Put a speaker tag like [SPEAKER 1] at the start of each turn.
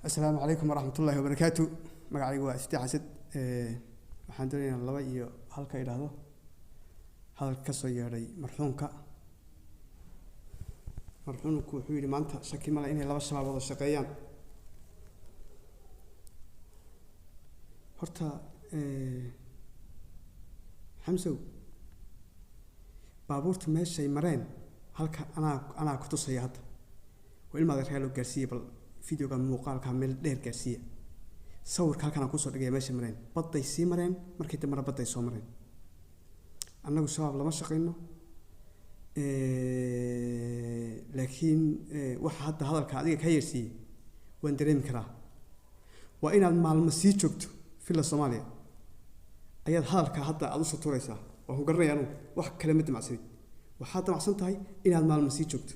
[SPEAKER 1] السلام عليكم ورحمة الله وبركاته. مقعي واستي حسد waxaan doonayaa laba iyo halka ilaahdo hadal ka soo yeeray marxuunku wuxuu yiri maanta shaki ma leh inay laba shabaab wada shaqeeyaan horta xamsow baabuurta meeshay mareen halka ana ku tusaya hadda waa ilmaad reelo gaarsiiyay bal fiidiyoga muuqaalka meel dheer gaarsiiyay sawirka halkan ku soo dhigay meesha mareen baday sii mareen markii dambe baday soo mareen annagu shabaab lama shaqeyno laakiin waxa hadda hadalka adiga ka yeersiiyay waan dareemi karaa waa inaad maalmo sii joogto fila Soomaaliya ayaad hadalka hadda aad u soo turaysaa oo garanayaan wax kale ma damacsan waxaad damacsan tahay inaad maalmo sii joogto